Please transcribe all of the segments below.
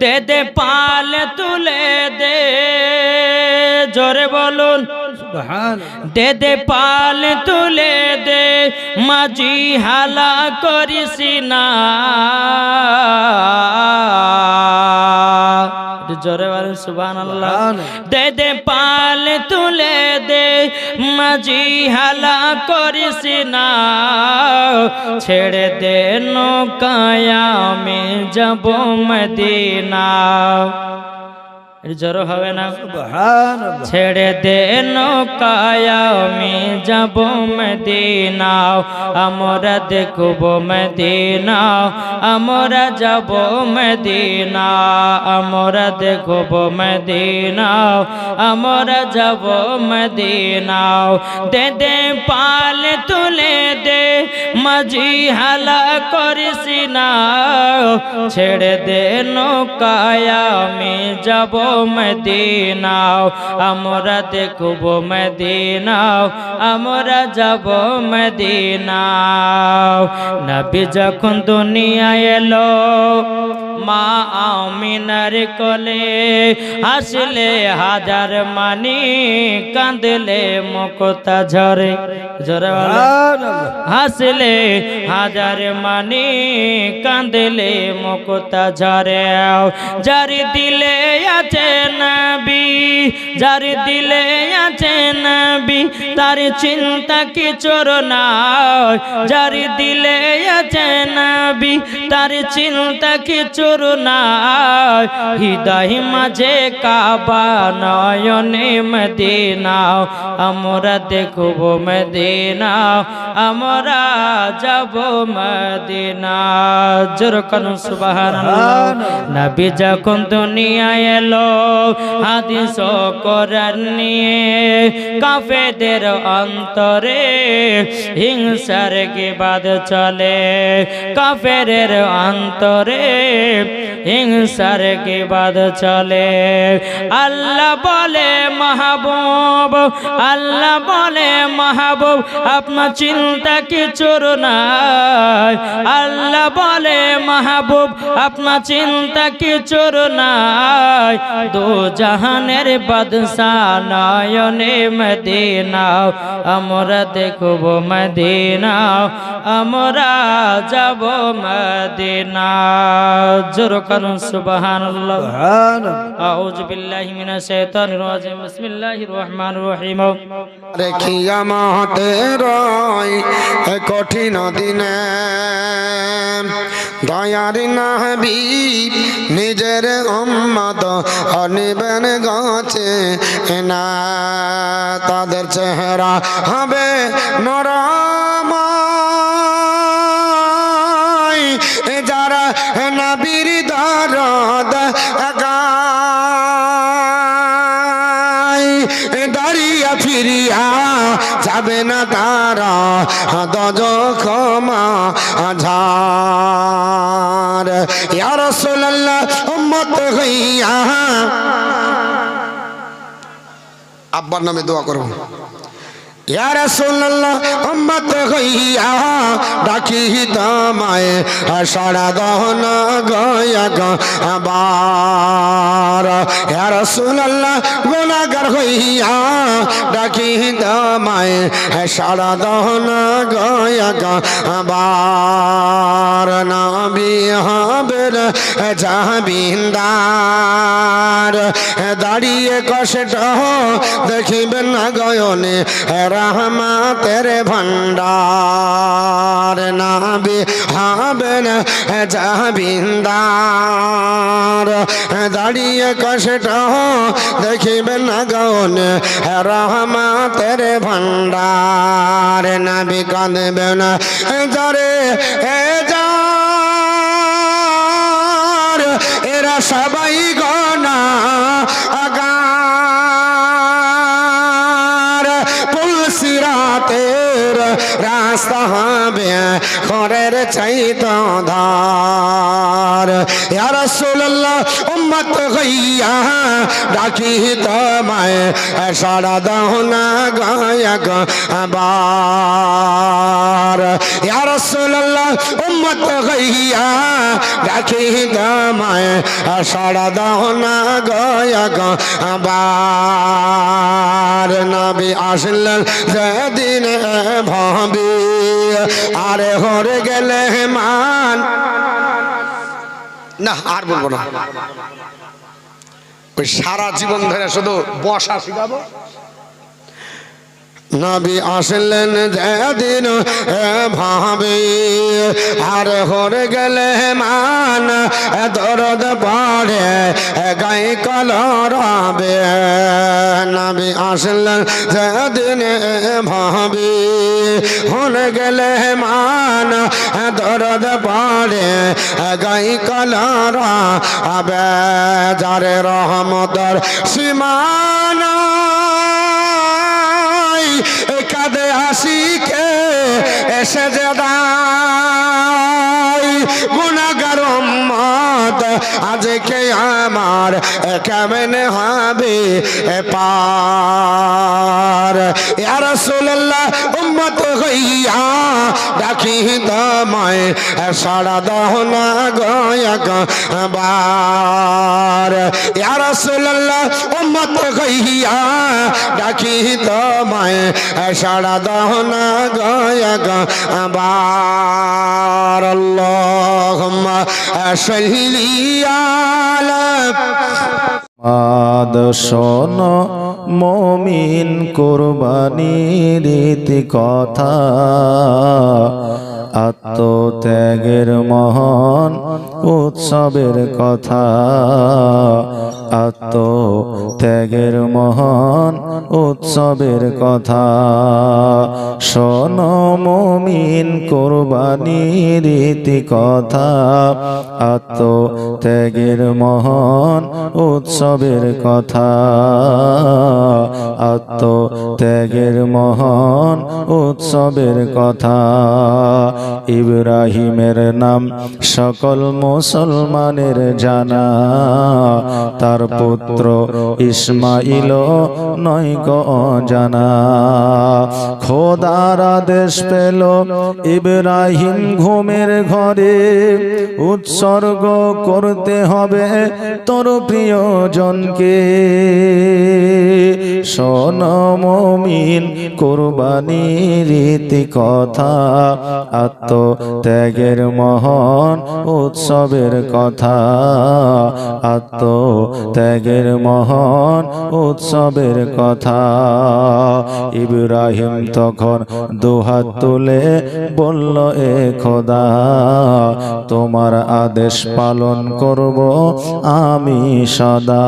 দে দে পাল তুলে দে, জোরে বলুন দে দে পাল তুলে দে, মাঝি হালা করিস না। জোরে বলুন সুবহানাল্লাহ। দে দে পাল তুলে দে, মাঝি হালা করিস না। ছেড়ে দে নৌকায় আমি যাব মদিনা। জোর হবে না? ছেড়ে দে নৌকায় আমি যাব মদিনা, আমরা দেখব মদিনা, আমরা যাব মদিনা, আমরা দেখব মদিনা, আমরা যাব মদিনা। দে দে পাল তুলে দে, মাঝি হালা করিস না। ছেড়ে দে নৌকায় আমি যাব মদিনা, আমরা দেখব মদিনা, আমরা যাব মদিনা। নবী যখন দুনিয়ায় এলো মা আমিনার কোলে, হাসলে হাজার মানি কাঁদলে মুক্তা ঝরে। জোরে হাসলে হাজার মানি কাঁদলে মুক্তা ঝরে। যার দিলে আছে নবী, যার দিলে আছে নবী, তার চিন্তা কিছুর নাই। যার দিলে আছে নবী, তার চিন্তা কিছুর নাই। হৃদয় মাঝে কাবা, নয়নে মদিনা, আমরা দেখব মদিনা, আমরা যাব মদিনা। জোরে বলুন সুবহানাল্লাহ। নবী যখন দুনিয়ায় এলো হাদিস ও কোরআন নিয়ে, কাফেরদের অন্তরে হিংসার গিবাদ চলে। কাফেরের অন্তরে হিংসার গিবাদ চলে। আল্লাহ বলে মাহবুব, আল্লাহ বলে মাহবুব, আপনার চিন্তা কিছুর নাই। আল্লাহ বলে মাহবুব, আপনার চিন্তা কিছুর নাই। দো জাহানের বাদশাহ নয়নে মদিনা, আমরা দেখব মদিনা, আমরা যাব মদিনা। জোরে বলুন সুবহানাল্লাহ। আউযু বিল্লাহি মিনাশ শাইতানির রাজিম। বিসমিল্লাহির রহমানির রহিম। দেখিয়া মাতের কঠিন দিনে দয়ার নবী নিজের উম্মত অনিবেন গাছে না। তাদের চেহারা হবে নরমাই, যারা নবীর দরদ গায়। দাঁড়িয়ে ফিরিয়া যাবে না তারা দজখমা ঝার। ইয়া রাসূলুল্লাহ উম্মত হইয়া, আব্বার নামে দোয়া করব। ইয়া রাসূলুল্লাহ উম্মত হইয়া ডাকি তোমায়, সাড়া দাও না গয়া আবার। ইয়া রাসূলুল্লাহ গুনাহগার হইয়া ডাকি তোমায়, সাড়া দাও না গয়া আবার। নবী হবেন জামিনদার, দাঁড়িয়ে কষ্ট দেখিবেন না গয়নে রহমতের ভান্ডার। নবী হবেন জামিনদার, দাঁড়িয়ে কষ্ট দেখিবেন না গয়নে রহমতের ভান্ডার। নবী কাঁদবেন যারে যার, এরা সবাই গনা রাস্তা হবে ঘরের চাইত ধার। या रसूल अल्लाह उम्मत गैया डाकी तमाए सारा दाना गायक बार या रसूल अल्लाह उम्मत गैया डाकी तमाए सारा दाना गायक बार नबी আসলেন যেদিন ভাবি আরে হরে গেলে মান না আর বলবো না ওই সারা জীবন ধরে শুধু বসা শিখাবো নবী আসলেন যেদিন ভাবি আর হরে গেলে মান দরদ পড়ে গাই কলরাবে নবী আসলেন যেদিন ভাবি হরে গেলে মান দরদ পড়ে গাই কলরাবে যারে রহমতের সীমানা কাঁদে হাসিকে এসে যে দায় গুনাহগার উম্মত আজকে আমার কেমনে হবে পার ইয়া রাসূলুল্লাহ উম্মত হইয়া ডাকি তোমায় সাড়া দাও না গায়ক বার ইয়া রাসূলুল্লাহ উম্মত হইয়া ডাকি তোমায় সাড়া দাও না গায়ক বার আল্লাহুম্মা সাল্লি আলা শোন মমিন কুরবানির রীতি কথা আত্মত্যাগের মহান উৎসবের কথা আত্মত্যাগের মহান উৎসবের কথা শোন মমিন কুরবানির রীতি কথা আত্মত্যাগের মহান উৎসবের কথা আত্মত্যাগের মহান উৎসবের কথা ইব্রাহিমের নাম সকল মুসলমানের জানা তার পুত্র ইসমাইল নয় গো জানা খোদার আদেশ পেল ইব্রাহিম ঘুমের ঘরে উৎসর্গ করতে হবে তোর প্রিয়জনকে শোন মুমিন কুরবানির রীতি কথা আত্মত্যাগের মহান উৎসবের কথা আত্মত্যাগের মহান উৎসবের কথা ইব্রাহিম তখন দুহাত তুলে বলল এ খোদা তোমার আদেশ পালন করব আমি সদা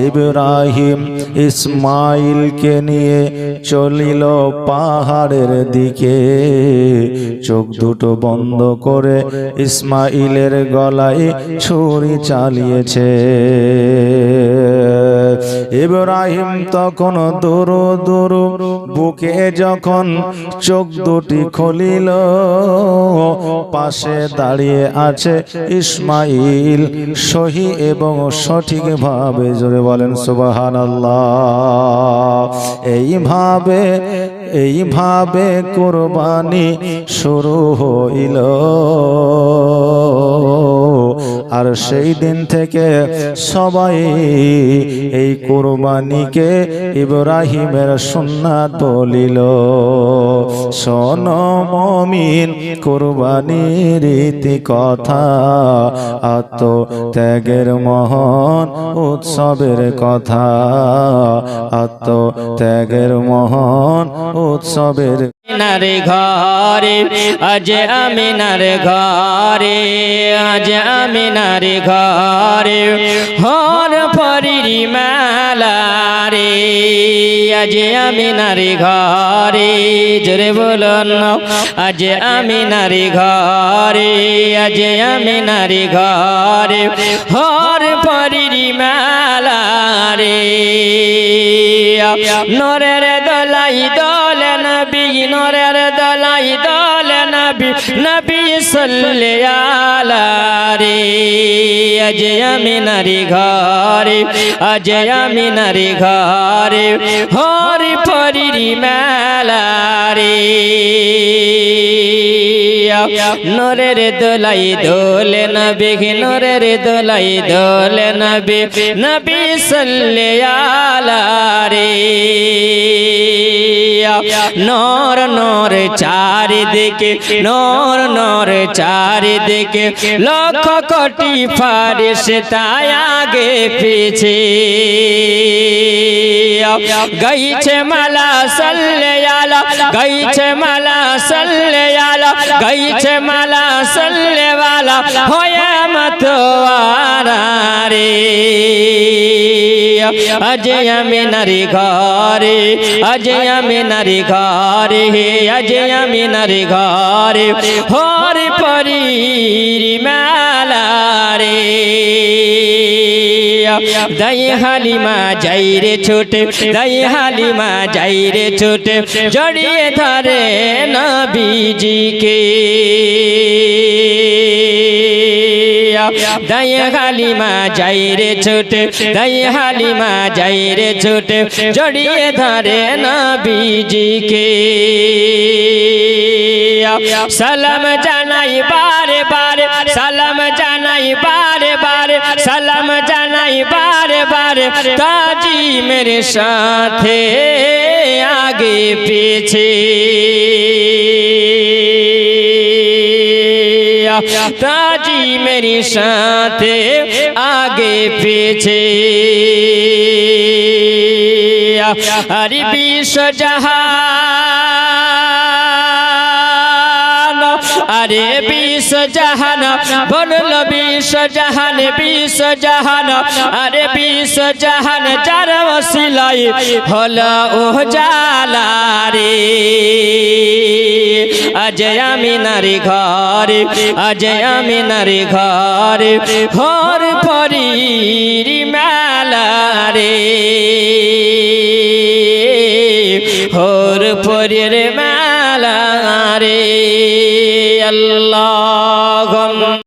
ইব্রাহিম ইসমাইলকে নিয়ে চলিল পাহাড়ের দিকে চোখ দুটো বন্ধ করে ইসমাইলের গলায় ছুরি চালিয়েছে ইব্রাহিম তখন দূর দূর বুকে যখন চোখ দুটি খুলিল পাশে দাঁড়িয়ে আছে ইসমাইল সহি এবং সঠিকভাবে জোরে বলেন সুবহানাল্লাহ এইভাবে কুরবানি শুরু হইল আর সেই দিন থেকে সবাই এই কুরবানিকে ইব্রাহিমের সুন্নাত বলিল শোন মুমিন কুরবানির রীতি কথা আত্মত্যাগের মহান উৎসবের কথা আত্মত্যাগের মহান উৎসবের নারে ঘরে আজ আমিনার ঘরে আজ আমিনার ঘরে হর ফরিরি মালা রে আজ আমিনার ঘরে জোরে বলুন আজ আমিনার ঘরে আজ আমিনার ঘরে হর ফরিরি মালা রে নরের দলাই দলে নবী নরের দলাই দলে নবী নবী সাল্লি আলা রে আজ আমিনার ঘরে আজ আমিনার ঘরে হরি পরির মেলা রে নূরের দোলাই দোলে নবী নূরের দোলাই দোলে নবী নবী সাল্লি আলা রে নূর নূর চারিদিকে নূর নূর চারিদিকে লক্ষ কোটি ফেরেশতা আগে পিছে গাইছে মালা সাল্লি আলা গাইছে মালা সাল্লি আলা গাইছে মালা সাল্লি আলা হয়ে মতওয়ারা রে আজ আমিনার ঘরে আজ আমিনার ঘরে হে আজ আমিনার ঘরে হরি পরির মেলা রে দাই হালিমা যাই রে ছোটে দাই হালিমা যাই রে ছোটে জড়িয়ে ধরে নবীজিকে দাই হালিমা যাই রে ছোটে দাই হালিমা যাই রে ছোটে জড়িয়ে ধরে নবীজিকে সালাম জানাই বারে বারে সালাম জানাই বারে বারে সালাম জানাই বারে বারে তাজি মেরে সাথে আগে পিছে ताजी मेरी साथे आगे पीछे हरि विश्व जहान अरे विश्व जहान बोल विश्व जहान विश्व जहान अरे विश्व जहान जार वसिलाई होला ओ जाला रे আজ আমিনার ঘরে আজ আমিনার ঘরে হর পরির মেলা রে হর পরির মেলা